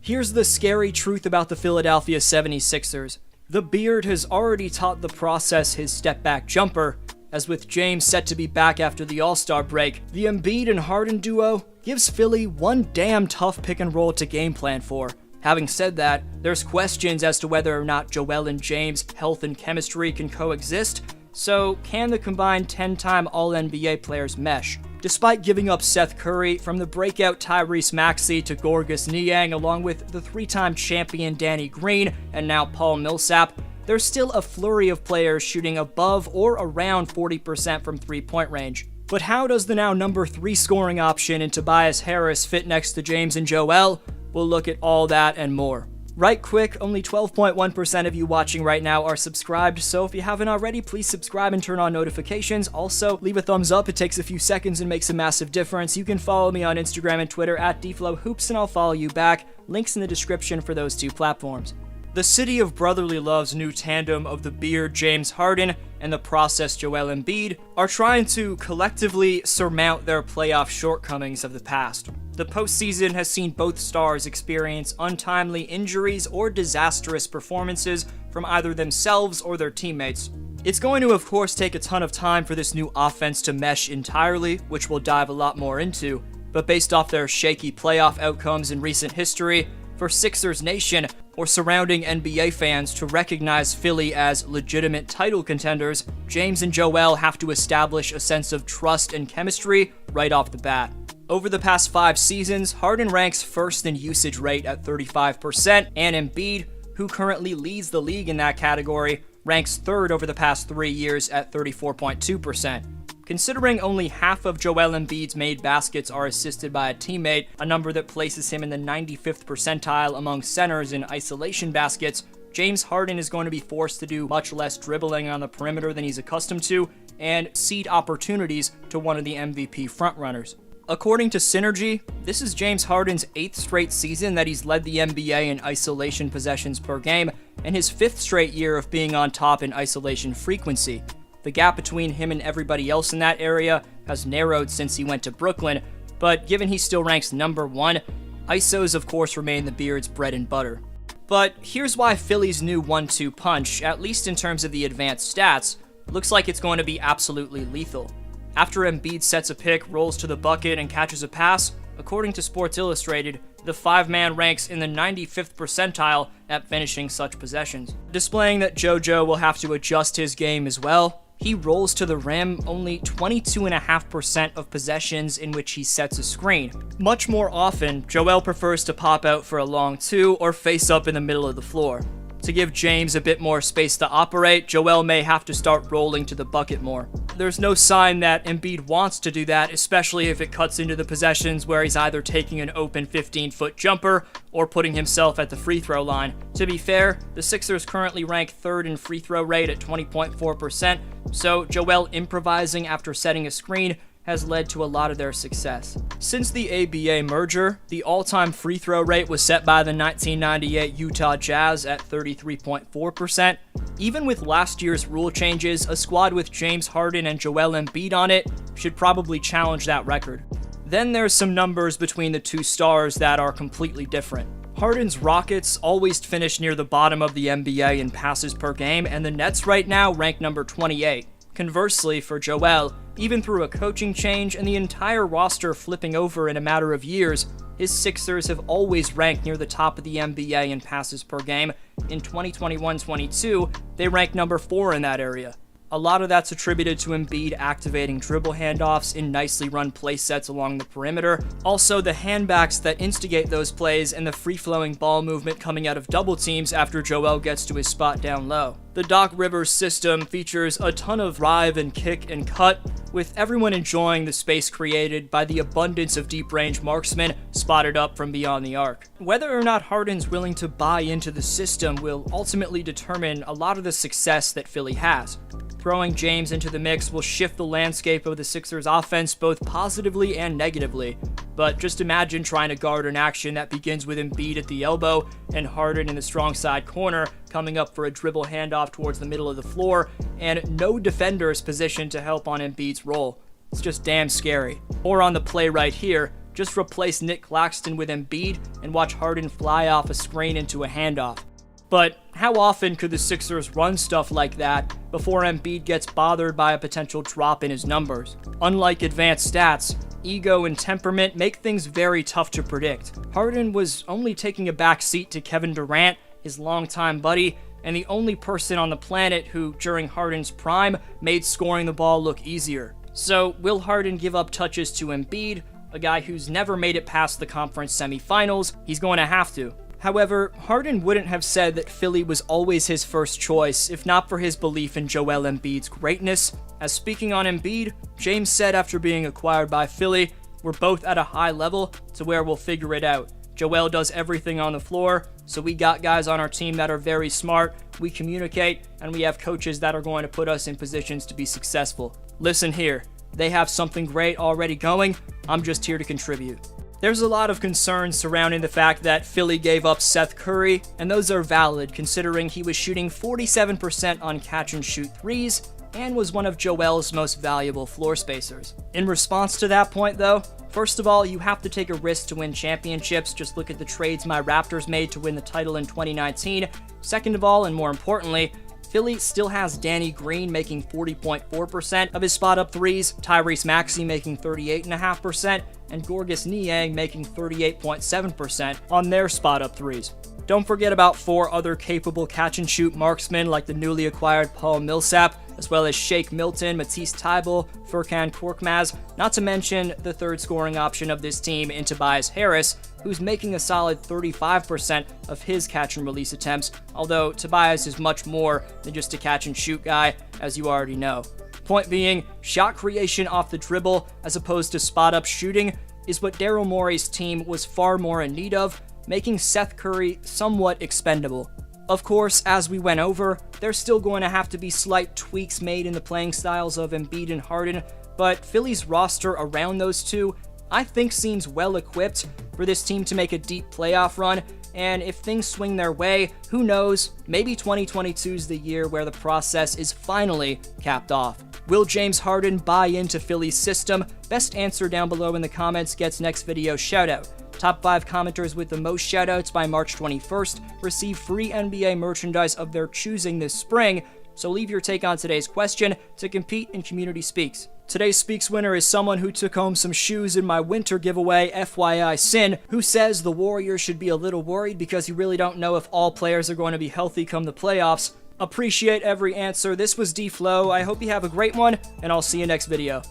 Here's the scary truth about the Philadelphia 76ers. The beard has already taught the process his step-back jumper, as with James set to be back after the All-Star break, the Embiid and Harden duo gives Philly one damn tough pick-and-roll to game plan for. Having said that, there's questions as to whether or not Joel and James' health and chemistry can coexist, so can the combined 10-time All-NBA players mesh? Despite giving up Seth Curry, from the breakout Tyrese Maxey to Gorgas Niang, along with the 3-time champion Danny Green and now Paul Millsap, there's still a flurry of players shooting above or around 40% from three-point range. But how does the now number 3 scoring option in Tobias Harris fit next to James and Joel? We'll look at all that and more. Right quick, only 12.1% of you watching right now are subscribed, so if you haven't already, please subscribe and turn on notifications. Also, leave a thumbs up, it takes a few seconds and makes a massive difference. You can follow me on Instagram and Twitter at Dflow Hoops, and I'll follow you back. Links in the description for those 2 platforms. The City of Brotherly Love's new tandem of the Beard James Harden and the Process Joel Embiid are trying to collectively surmount their playoff shortcomings of the past. The postseason has seen both stars experience untimely injuries or disastrous performances from either themselves or their teammates. It's going to, of course, take a ton of time for this new offense to mesh entirely, which we'll dive a lot more into, but based off their shaky playoff outcomes in recent history, for Sixers Nation or surrounding NBA fans to recognize Philly as legitimate title contenders, James and Joel have to establish a sense of trust and chemistry right off the bat. Over the past 5 seasons, Harden ranks first in usage rate at 35%, and Embiid, who currently leads the league in that category, ranks third over the past 3 years at 34.2%. Considering only half of Joel Embiid's made baskets are assisted by a teammate, a number that places him in the 95th percentile among centers in isolation baskets, James Harden is going to be forced to do much less dribbling on the perimeter than he's accustomed to, and cede opportunities to one of the MVP frontrunners. According to Synergy, this is James Harden's 8th straight season that he's led the NBA in isolation possessions per game, and his 5th straight year of being on top in isolation frequency. The gap between him and everybody else in that area has narrowed since he went to Brooklyn, but given he still ranks number 1, ISOs of course remain the Beard's bread and butter. But here's why Philly's new 1-2 punch, at least in terms of the advanced stats, looks like it's going to be absolutely lethal. After Embiid sets a pick, rolls to the bucket, and catches a pass, according to Sports Illustrated, the 5-man ranks in the 95th percentile at finishing such possessions. Displaying that JoJo will have to adjust his game as well, he rolls to the rim only 22.5% of possessions in which he sets a screen. Much more often, Joel prefers to pop out for a long 2 or face up in the middle of the floor. To give James a bit more space to operate, Joel may have to start rolling to the bucket more. There's no sign that Embiid wants to do that, especially if it cuts into the possessions where he's either taking an open 15-foot jumper or putting himself at the free throw line. To be fair, the Sixers currently rank 3rd in free throw rate at 20.4%, so Joel improvising after setting a screen has led to a lot of their success. Since the ABA merger, the all-time free throw rate was set by the 1998 Utah Jazz at 33.4%. Even with last year's rule changes, a squad with James Harden and Joel Embiid on it should probably challenge that record. Then there's some numbers between the 2 stars that are completely different. Harden's Rockets always finish near the bottom of the NBA in passes per game, and the Nets right now rank number 28. Conversely, for Joel, even through a coaching change and the entire roster flipping over in a matter of years, his Sixers have always ranked near the top of the NBA in passes per game. In 2021-22, they rank number 4 in that area. A lot of that's attributed to Embiid activating dribble handoffs in nicely run play sets along the perimeter. Also, the handbacks that instigate those plays and the free-flowing ball movement coming out of double teams after Joel gets to his spot down low. The Doc Rivers system features a ton of drive and kick and cut, with everyone enjoying the space created by the abundance of deep-range marksmen spotted up from beyond the arc. Whether or not Harden's willing to buy into the system will ultimately determine a lot of the success that Philly has. Throwing James into the mix will shift the landscape of the Sixers offense both positively and negatively, but just imagine trying to guard an action that begins with Embiid at the elbow and Harden in the strong side corner coming up for a dribble handoff towards the middle of the floor, and no defender is positioned to help on Embiid's roll. It's just damn scary. Or on the play right here, Just replace Nick Claxton with Embiid and watch Harden fly off a screen into a handoff. But how often could the Sixers run stuff like that before Embiid gets bothered by a potential drop in his numbers? Unlike advanced stats, ego and temperament make things very tough to predict. Harden was only taking a back seat to Kevin Durant, his longtime buddy, and the only person on the planet who, during Harden's prime, made scoring the ball look easier. So, will Harden give up touches to Embiid, a guy who's never made it past the conference semifinals? He's going to have to. However, Harden wouldn't have said that Philly was always his first choice if not for his belief in Joel Embiid's greatness. As speaking on Embiid, James said after being acquired by Philly, "We're both at a high level to where we'll figure it out. Joel does everything on the floor, so we got guys on our team that are very smart, we communicate, and we have coaches that are going to put us in positions to be successful. Listen here, they have something great already going, I'm just here to contribute." There's a lot of concerns surrounding the fact that Philly gave up Seth Curry, and those are valid considering he was shooting 47% on catch-and-shoot threes and was one of Joel's most valuable floor spacers. In response to that point though, first of all, you have to take a risk to win championships. Just look at the trades my Raptors made to win the title in 2019. Second of all, and more importantly, Philly still has Danny Green making 40.4% of his spot-up threes, Tyrese Maxey making 38.5%, and Gorgas Niang making 38.7% on their spot-up threes. Don't forget about 4 other capable catch-and-shoot marksmen like the newly acquired Paul Millsap, as well as Shake Milton, Matisse Thybulle, Furkan Korkmaz, not to mention the third scoring option of this team in Tobias Harris, who's making a solid 35% of his catch-and-release attempts, although Tobias is much more than just a catch-and-shoot guy, as you already know. Point being, shot creation off the dribble as opposed to spot-up shooting is what Daryl Morey's team was far more in need of, making Seth Curry somewhat expendable. Of course, as we went over, there's still going to have to be slight tweaks made in the playing styles of Embiid and Harden, but Philly's roster around those two, I think, seems well equipped for this team to make a deep playoff run, and if things swing their way, who knows, maybe 2022 is the year where the process is finally capped off. Will James Harden buy into Philly's system? Best answer down below in the comments gets next video shoutout. Top 5 commenters with the most shoutouts by March 21st receive free NBA merchandise of their choosing this spring, so leave your take on today's question to compete in Community Speaks. Today's Speaks winner is someone who took home some shoes in my winter giveaway, FYI Sin, who says the Warriors should be a little worried because you really don't know if all players are going to be healthy come the playoffs. Appreciate every answer. This was Dflow. I hope you have a great one, and I'll see you next video.